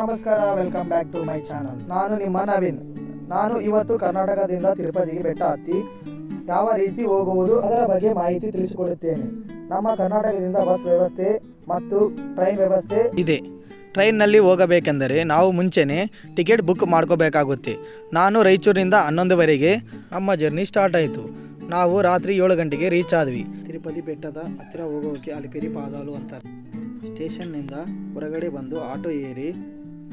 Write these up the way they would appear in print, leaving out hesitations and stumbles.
ನಮಸ್ಕಾರ, welcome back to my channel. ನಾನು ನಿಮ್ಮ ನವೀನ್. ನಾನು ಇವತ್ತು ಕರ್ನಾಟಕದಿಂದ ತಿರುಪತಿಗೆ ಬೆಟ್ಟ ಹತ್ತಿ ಯಾವ ರೀತಿ ಹೋಗುವುದು ಅದರ ಬಗ್ಗೆ ಮಾಹಿತಿ ತಿಳಿಸಿಕೊಡುತ್ತೇನೆ. ನಮ್ಮ ಕರ್ನಾಟಕದಿಂದ ಬಸ್ ವ್ಯವಸ್ಥೆ ಮತ್ತು ಟ್ರೈನ್ ವ್ಯವಸ್ಥೆ ಇದೆ. ಟ್ರೈನ್ನಲ್ಲಿ ಹೋಗಬೇಕೆಂದರೆ ನಾವು ಮುಂಚೆನೇ ಟಿಕೆಟ್ ಬುಕ್ ಮಾಡ್ಕೋಬೇಕಾಗುತ್ತೆ. ನಾನು ರಾಯಚೂರಿನಿಂದ 11ವರೆಗೆ ನಮ್ಮ ಜರ್ನಿ ಸ್ಟಾರ್ಟ್ ಆಯಿತು. ನಾವು ರಾತ್ರಿ 7 ಗಂಟೆಗೆ ರೀಚ್ ಆದ್ವಿ. ತಿರುಪತಿ ಬೆಟ್ಟದ ಹತ್ತಿರ ಹೋಗೋಕ್ಕೆ ಅಲಿಪಿರಿ ಪಾದಾಲು ಅಂತಾರೆ. ಸ್ಟೇಷನ್ನಿಂದ ಹೊರಗಡೆ ಬಂದು ಆಟೋ ಏರಿ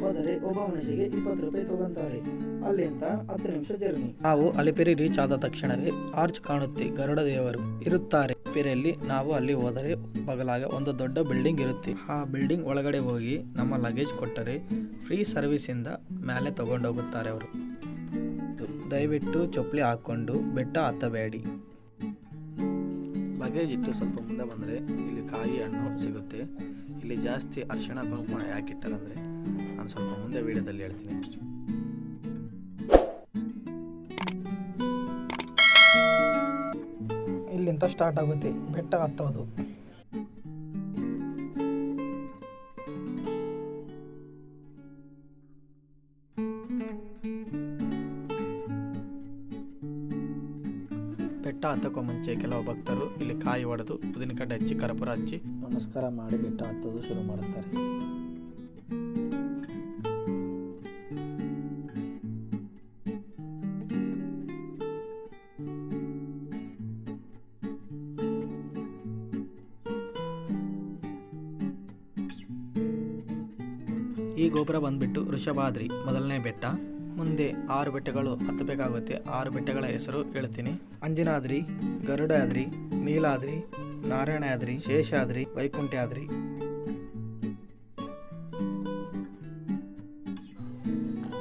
ಹೋದರೆ ಒಬ್ಬ ಮನುಷ್ಯಗೆ 20 ರೂಪಾಯಿ ತಗೊಂತಾರೆ. ಅಲ್ಲಿಂದ 10 ನಿಮಿಷ ಜರ್ನಿ. ನಾವು ಅಲಿಪಿರಿ ರೀಚ್ ಆದ ತಕ್ಷಣವೇ ಆರ್ಚ್ ಕಾಣುತ್ತೆ. ಗರುಡ ದೇವರು ಇರುತ್ತಾರೆ. ಅಲಿಪಿರಿಯಲ್ಲಿ ನಾವು ಅಲ್ಲಿ ಹೋದರೆ ಬಗಲಾಗ ಒಂದು ದೊಡ್ಡ ಬಿಲ್ಡಿಂಗ್ ಇರುತ್ತೆ. ಆ ಬಿಲ್ಡಿಂಗ್ ಒಳಗಡೆ ಹೋಗಿ ನಮ್ಮ ಲಗೇಜ್ ಕೊಟ್ಟರೆ ಫ್ರೀ ಸರ್ವಿಸ್ ಇಂದ ಮೇಲೆ ತಗೊಂಡೋಗುತ್ತಾರೆ ಅವರು. ದಯವಿಟ್ಟು ಚಪ್ಪಲಿ ಹಾಕ್ಕೊಂಡು ಬೆಟ್ಟ ಹತ್ತಬೇಡಿ. ಲಗೇಜ್ ಇಟ್ಟು ಸ್ವಲ್ಪ ಮುಂದೆ ಬಂದರೆ ಇಲ್ಲಿ ಕಾಯಿ ಹಣ್ಣು ಸಿಗುತ್ತೆ. ಇಲ್ಲಿ ಜಾಸ್ತಿ ಅರಿಶಿಣ ಕುಂಕುಮ ಯಾಕೆ ಇಟ್ಟಾರಂದರೆ ನಾನು ಸ್ವಲ್ಪ ಮುಂದೆ ವಿಡಿಯೋದಲ್ಲಿ ಹೇಳ್ತೀನಿ. ಇಲ್ಲಿಂದ ಸ್ಟಾರ್ಟ್ ಆಗುತ್ತೆ ಬೆಟ್ಟ ಹತ್ತೋದು. ಬೆಟ್ಟ ಹತ್ತಕ್ಕೂ ಮುಂಚೆ ಕೆಲವು ಭಕ್ತರು ಇಲ್ಲಿ ಕಾಯಿ ಹೊಡೆದು ಉದಿನಕಡ್ಡೆ ಹಚ್ಚಿ ಕರ್ಪೂರ ಹಚ್ಚಿ ನಮಸ್ಕಾರ ಮಾಡಿ ಬೆಟ್ಟ ಹತ್ತೋದು ಶುರು ಮಾಡುತ್ತಾರೆ. ಈ ಗೋಪುರ ಬಂದ್ಬಿಟ್ಟು ವೃಷಭಾದ್ರಿ ಮೊದಲನೇ ಬೆಟ್ಟ. ಮುಂದೆ 6 ಬೆಟ್ಟಗಳು ಹತ್ತಬೇಕಾಗುತ್ತೆ. 6 ಬೆಟ್ಟಗಳ ಹೆಸರು ಹೇಳ್ತೀನಿ. ಅಂಜನಾದ್ರಿ, ಗರುಡಾದ್ರಿ, ನೀಲಾದ್ರಿ, ನಾರಾಯಣಾದ್ರಿ, ಶೇಷಾದ್ರಿ, ವೈಕುಂಠಾದ್ರಿ.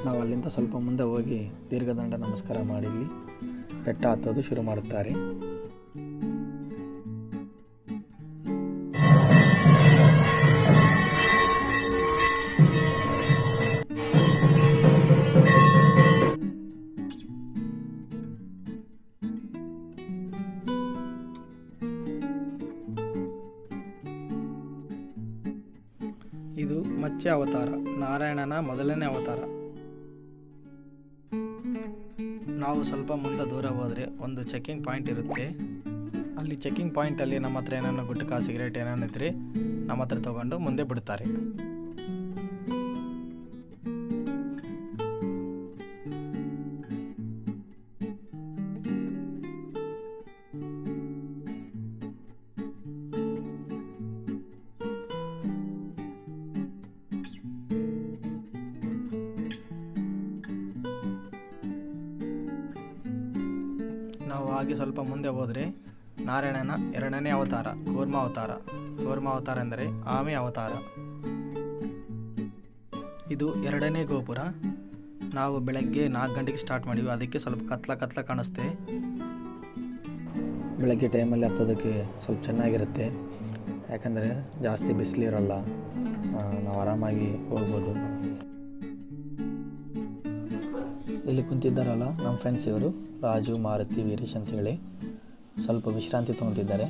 ನಾವು ಅಲ್ಲಿಂದ ಸ್ವಲ್ಪ ಮುಂದೆ ಹೋಗಿ ದೀರ್ಘದಂಡ ನಮಸ್ಕಾರ ಮಾಡಿ ಇಲ್ಲಿ ಬೆಟ್ಟ ಹತ್ತೋದು ಶುರು ಮಾಡುತ್ತಾರೆ. ಇದು ಮತ್ಸ್ಯ ಅವತಾರ, ನಾರಾಯಣನ ಮೊದಲನೇ ಅವತಾರ. ನಾವು ಸ್ವಲ್ಪ ಮುಂದೆ ದೂರ ಹೋದರೆ ಒಂದು ಚೆಕಿಂಗ್ ಪಾಯಿಂಟ್ ಇರುತ್ತೆ. ಅಲ್ಲಿ ಚೆಕಿಂಗ್ ಪಾಯಿಂಟಲ್ಲಿ ನಮ್ಮ ಹತ್ರ ಏನಾದ್ರು ಗುಟ್ಕಾ ಸಿಗರೇಟ್ ಏನಾದ್ರು ಇದ್ರೆ ನಮ್ಮ ಹತ್ರ ತಗೊಂಡು ಮುಂದೆ ಬಿಡ್ತಾರೆ. ನಾವು ಹಾಗೆ ಸ್ವಲ್ಪ ಮುಂದೆ ಹೋದರೆ ನಾರಾಯಣನ 2ನೇ ಅವತಾರ ಕೂರ್ಮ ಅವತಾರ. ಕೂರ್ಮ ಅವತಾರ ಎಂದರೆ ಆಮೆ ಅವತಾರ. ಇದು 2ನೇ ಗೋಪುರ. ನಾವು ಬೆಳಗ್ಗೆ 4 ಗಂಟೆಗೆ ಸ್ಟಾರ್ಟ್ ಮಾಡಿವಿ. ಅದಕ್ಕೆ ಸ್ವಲ್ಪ ಕತ್ಲ ಕಾಣಿಸ್ತೆ. ಬೆಳಗ್ಗೆ ಟೈಮಲ್ಲಿ ಹತ್ತೋದಕ್ಕೆ ಸ್ವಲ್ಪ ಚೆನ್ನಾಗಿರುತ್ತೆ. ಯಾಕಂದರೆ ಜಾಸ್ತಿ ಬಿಸಿಲಿರಲ್ಲ, ನಾವು ಆರಾಮಾಗಿ ಹೋಗ್ಬೋದು. ಇಲ್ಲಿ ಕುಂತಿದ್ದಾರಲ್ಲ ನಮ್ಮ ಫ್ರೆಂಡ್ಸ್, ಇವರು ರಾಜು, ಮಾರುತಿ, ವೀರೇಶ್ ಅಂತೇಳಿ ಸ್ವಲ್ಪ ವಿಶ್ರಾಂತಿ ತೊಗೊತಿದ್ದಾರೆ.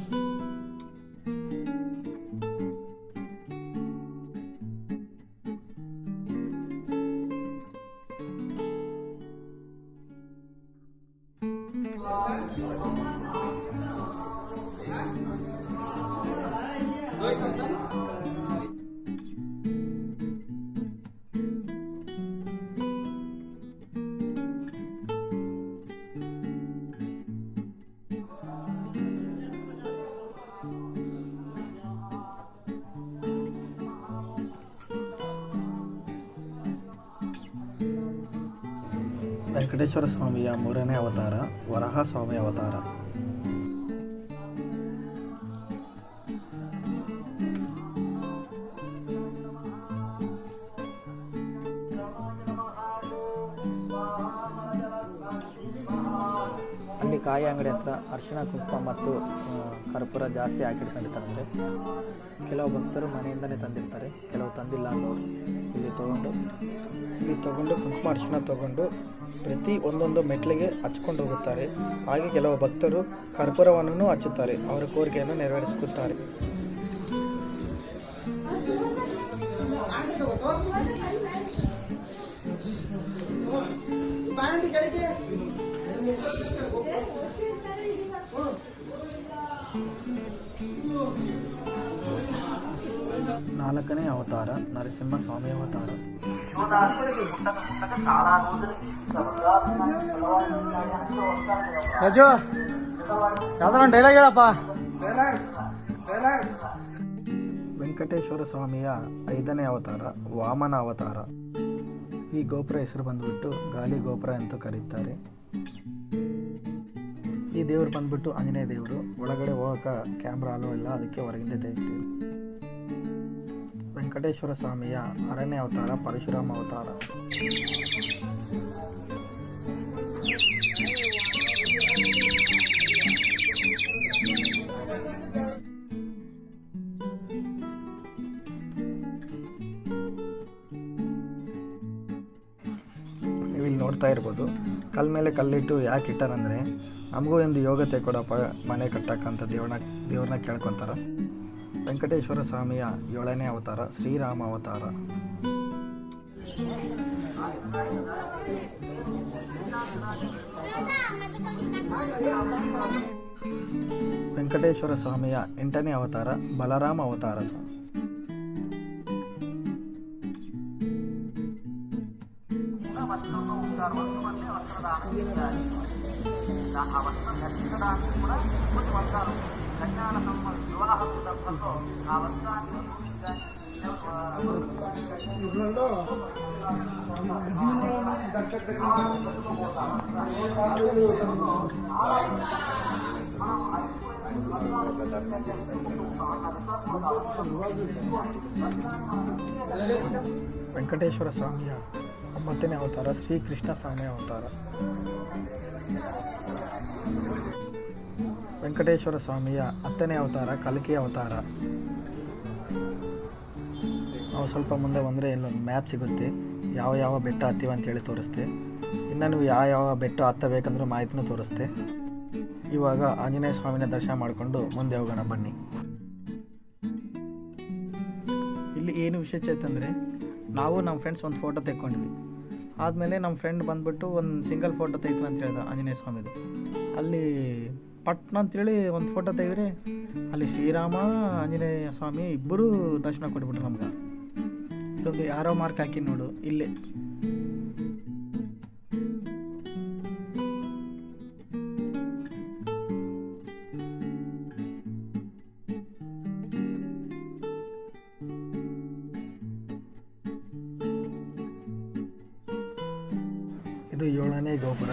ವೆಂಕಟೇಶ್ವರ ಸ್ವಾಮಿಯ 3ನೇ ಅವತಾರ ವರಾಹ ಸ್ವಾಮಿ ಅವತಾರ. ಅಲ್ಲಿ ಕಾಯಿ ಅಂಗಡಿ ಹತ್ರ ಅರಿಶಿಣ ಕುಂಕುಮ ಮತ್ತು ಕರ್ಪೂರ ಜಾಸ್ತಿ ಹಾಕಿಟ್ಕೊಂಡಿರ್ತಾರೆ. ಅಂದರೆ ಕೆಲವು ಭಕ್ತರು ಮನೆಯಿಂದಲೇ ತಂದಿರ್ತಾರೆ, ಕೆಲವು ತಂದಿಲ್ಲ ಅನ್ನೋರು ಇಲ್ಲಿ ತಗೊಂಡು ಕುಂಕುಮ ಅರಿಶಿಣ ತಗೊಂಡು ಪ್ರತಿ ಒಂದೊಂದು ಮೆಟ್ಲಿಗೆ ಹಚ್ಕೊಂಡು ಹೋಗುತ್ತಾರೆ. ಹಾಗೆ ಕೆಲವು ಭಕ್ತರು ಕರ್ಪೂರವನ್ನು ಹಚ್ಚುತ್ತಾರೆ, ಅವರ ಕೋರಿಕೆಯನ್ನು ನೆರವೇರಿಸುತ್ತಾರೆ. ನಾಲ್ಕನೇ ಅವತಾರ ನರಸಿಂಹ ಸ್ವಾಮಿ ಅವತಾರ. ರಾಜು ಯಾವ್ದಾರ ಡೈಲಾಗ್ ಹೇಳಪ್ಪ. ವೆಂಕಟೇಶ್ವರ ಸ್ವಾಮಿಯ 5ನೇ ಅವತಾರ ವಾಮನ ಅವತಾರ. ಈ ಗೋಪುರ ಹೆಸರು ಬಂದ್ಬಿಟ್ಟು ಗಾಲಿ ಗೋಪುರ ಅಂತ ಕರೀತಾರೆ. ಈ ದೇವರು ಬಂದ್ಬಿಟ್ಟು ಆಂಜನೇಯ ದೇವರು. ಒಳಗಡೆ ಹೋಗಕ್ಕೆ ಕ್ಯಾಮ್ರಾ ಅಲೋ ಇಲ್ಲ, ಅದಕ್ಕೆ ಹೊರಗಿಂದ ತೆಗಿತೀವಿ. ವೆಂಕಟೇಶ್ವರ ಸ್ವಾಮಿಯ 6ನೇ ಅವತಾರ ಪರಶುರಾಮ ಅವತಾರ. ನೀವು ಇಲ್ಲಿ ನೋಡ್ತಾ ಇರ್ಬೋದು, ಕಲ್ ಮೇಲೆ ಕಲ್ಲಿಟ್ಟು ಯಾಕೆ ಇಟ್ಟಾರಂದರೆ ನಮಗೂ ಒಂದು ಯೋಗ್ಯತೆ ಕೊಡಪ್ಪ ಮನೆ ಕಟ್ಟಕ್ಕಂತ ದೇವ್ರನ್ನ ಕೇಳ್ಕೊತಾರ. ವೆಂಕಟೇಶ್ವರ ಸ್ವಾಮಿಯ 7ನೇ ಅವತಾರ ಶ್ರೀರಾಮ ಅವತಾರ. ವೆಂಕಟೇಶ್ವರ ಸ್ವಾಮಿಯ 8ನೇ ಅವತಾರ ಬಲರಾಮ ಅವತಾರ. ವೆಂಕಟೇಶ್ವರ ಸ್ವಾಮಿಯ 9ನೇ ಅವತಾರ ಶ್ರೀಕೃಷ್ಣ ಸ್ವಾಮಿ ಅವತಾರ. ವೆಂಕಟೇಶ್ವರ ಸ್ವಾಮಿಯ 10ನೇ ಅವತಾರ ಕಲ್ಕಿ ಅವತಾರ. ನಾವು ಸ್ವಲ್ಪ ಮುಂದೆ ಬಂದರೆ ಇಲ್ಲೊಂದು ಮ್ಯಾಪ್ ಸಿಗುತ್ತೆ, ಯಾವ ಯಾವ ಬೆಟ್ಟ ಹತ್ತೀವಿ ಅಂತೇಳಿ ತೋರಿಸ್ತೆ. ಇನ್ನು ನೀವು ಯಾವ ಬೆಟ್ಟ ಹತ್ತಬೇಕಂದ್ರೂ ಮಾಹಿತಿನೂ ತೋರಿಸ್ತೆ. ಇವಾಗ ಆಂಜನೇಯ ಸ್ವಾಮಿನ ದರ್ಶನ ಮಾಡಿಕೊಂಡು ಮುಂದೆ ಹೋಗೋಣ ಬನ್ನಿ. ಇಲ್ಲಿ ಏನು ವಿಶೇಷ ಐತಂದರೆ, ನಾವು ನಮ್ಮ ಫ್ರೆಂಡ್ಸ್ ಒಂದು ಫೋಟೋ ತೆಕ್ಕೊಂಡ್ವಿ. ಆದಮೇಲೆ ನಮ್ಮ ಫ್ರೆಂಡ್ ಬಂದುಬಿಟ್ಟು ಒಂದು ಸಿಂಗಲ್ ಫೋಟೋ ತೆಗಿತೀನಿ ಅಂತ ಹೇಳ್ದ ಆಂಜನೇಯ ಸ್ವಾಮಿದು. ಅಲ್ಲಿ ಪಟ್ನ ಅಂತೇಳಿ ಒಂದು ಫೋಟೋ ತೆಗೆದ್ರೆ ಅಲ್ಲಿ ಶ್ರೀರಾಮ ಆಂಜನೇಯ ಸ್ವಾಮಿ ಇಬ್ಬರೂ ದರ್ಶನ ಕೊಟ್ಬಿಟ್ರು ನಮ್ಗೆ. ಇಲ್ಲೊಂದು ಯಾರೋ ಮಾರ್ಕ್ ಹಾಕಿ ನೋಡು ಇಲ್ಲೇ. ಇದು 7ನೇ ಗೋಪುರ,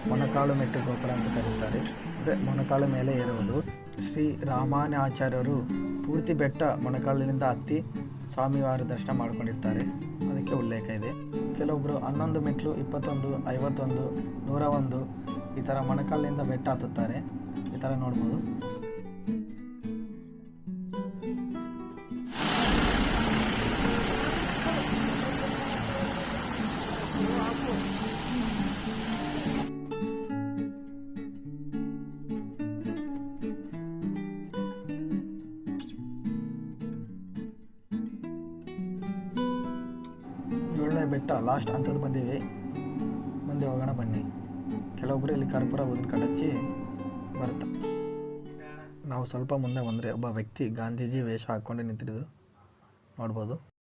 ಮೊಣಕಾಲು ಮೆಟ್ಟು ಗೋಪುರ ಅಂತ ಕರೀತಾರೆ. ಅಂದರೆ ಮೊಣಕಾಲು ಮೇಲೆ ಇರುವುದು. ಶ್ರೀ ರಾಮಾನುಜಾಚಾರ್ಯರು ಪೂರ್ತಿ ಬೆಟ್ಟ ಮೊಣಕಾಲಿನಿಂದ ಹತ್ತಿ ಸ್ವಾಮಿವಾರ ದರ್ಶನ ಮಾಡ್ಕೊಂಡಿರ್ತಾರೆ, ಅದಕ್ಕೆ ಉಲ್ಲೇಖ ಇದೆ. ಕೆಲವೊಬ್ಬರು 11 ಮೆಟ್ಲು, 21, 51, 101 ಈ ಥರ ಮೊಣಕಾಲಿನಿಂದ ಬೆಟ್ಟ ಹತ್ತುತ್ತಾರೆ. ಈ ಥರ ನೋಡ್ಬೋದು. ಬೆಟ್ಟ ಲಾಸ್ಟ್ ಅಂತದ್ದು ಬಂದೀವಿ, ಮುಂದೆ ಹೋಗೋಣ ಬನ್ನಿ. ಕೆಲವೊಬ್ಬರು ಇಲ್ಲಿ ಕರ್ಪೂರ ಊದಿನ ಕಡಚ್ಚಿ ಬರುತ್ತೆ. ನಾವು ಸ್ವಲ್ಪ ಮುಂದೆ ಬಂದರೆ ಒಬ್ಬ ವ್ಯಕ್ತಿ ಗಾಂಧೀಜಿ ವೇಷ ಹಾಕ್ಕೊಂಡು ನಿಂತಿದ್ದು ನೋಡ್ಬೋದು.